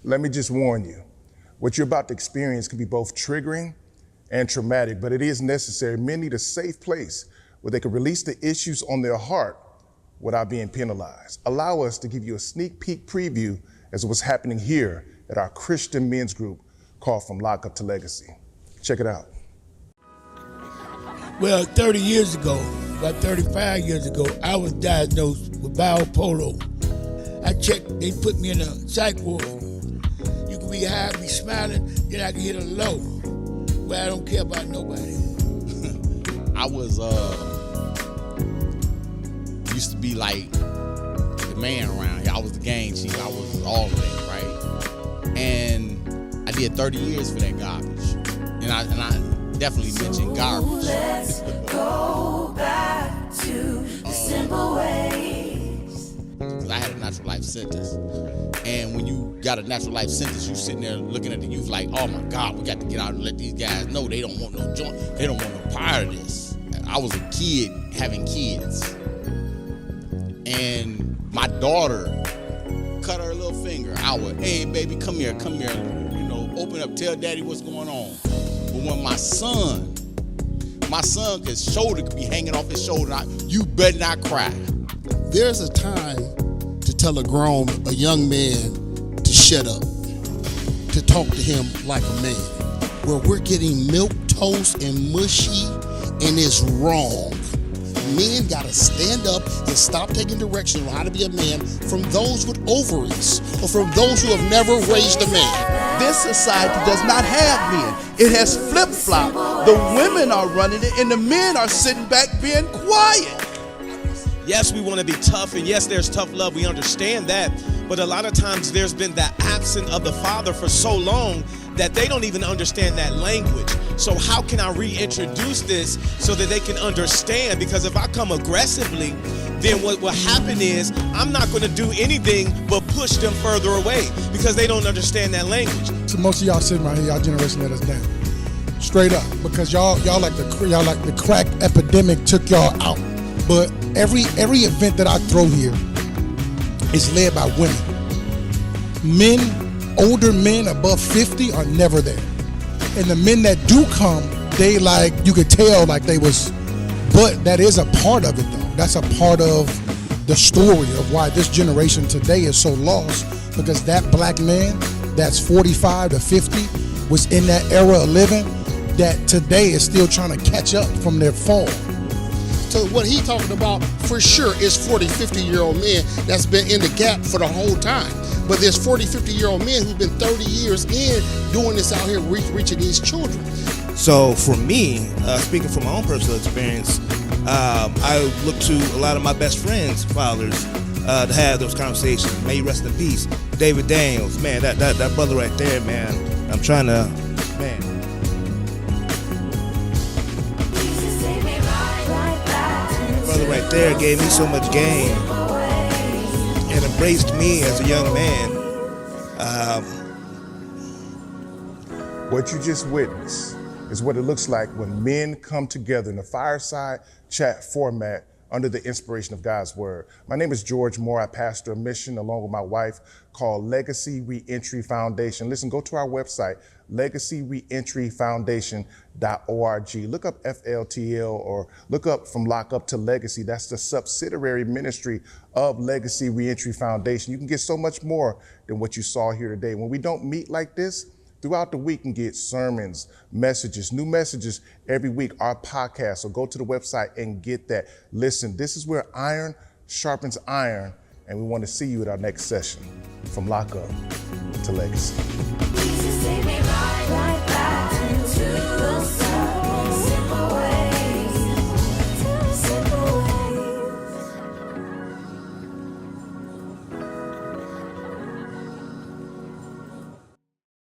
Let me just warn you, what you're about to experience can be both triggering and traumatic, but it is necessary. Men need a safe place where they can release the issues on their heart without being penalized. Allow us to give you a sneak peek preview as to what's happening here at our Christian men's group called From Lockup to Legacy. Check it out. Well, 30 years ago, about 35 years ago, I was diagnosed with bipolar. I checked, they put me in a psych ward. You can be high, be smiling, then I can hit a low. Well, I don't care about nobody. I was, used to be like the man around here. I was the gang chief. I was all of that, right? And I did 30 years for that garbage. And I definitely mentioned garbage. Let's go back to the simple ways. Because I had a natural life sentence. And when you got a natural life sentence, you sitting there looking at the youth like, oh my God, we got to get out and let these guys know they don't want no joint. They don't want no part of this. I was a kid having kids. And my daughter cut her little finger. I would, hey baby, come here, you know, open up, tell daddy what's going on. But when my son, his shoulder could be hanging off his shoulder, you better not cry. There's a time to tell a young man to shut up, to talk to him like a man. Where we're getting milk toast and mushy, and it's wrong. Men gotta stand up and stop taking direction on how to be a man from those with ovaries or from those who have never raised a man. This society does not have men. It has flip-flopped. The women are running it and the men are sitting back being quiet. Yes, we want to be tough, and yes, there's tough love. We understand that. But a lot of times there's been that absence of the father for so long that they don't even understand that language. So how can I reintroduce this so that they can understand? Because if I come aggressively, then what will happen is I'm not going to do anything but push them further away because they don't understand that language. So most of y'all sitting right here, y'all generation let us down. Straight up, because y'all like the crack epidemic took y'all out. But every event that I throw here is led by women. Men, older men above 50 are never there. And the men that do come, they like, you could tell like they was, but that is a part of it though. That's a part of the story of why this generation today is so lost, because that black man that's 45 to 50 was in that era of living that today is still trying to catch up from their fall. So what he talking about for sure is 40, 50-year-old men that's been in the gap for the whole time. But there's 40, 50-year-old men who've been 30 years in doing this out here, reaching these children. So for me, speaking from my own personal experience, I look to a lot of my best friends' fathers to have those conversations. May he rest in peace. David Daniels, man, that brother right there, man. I'm trying to, man. Brother right there gave me so much game and embraced me as a young man. What you just witnessed is what it looks like when men come together in a fireside chat format under the inspiration of God's word. My name is George Moore. I pastor a mission along with my wife called Legacy Reentry Foundation. Listen, go to our website, legacyreentryfoundation.org. Look up FLTL or look up From Lockup to Legacy. That's the subsidiary ministry of Legacy Reentry Foundation. You can get so much more than what you saw here today. When we don't meet like this, throughout the week, you can get sermons, messages, new messages every week, our podcast. So go to the website and get that. Listen, this is where iron sharpens iron, and we want to see you at our next session. From Lockup to Legacy. Jesus, take me right back to the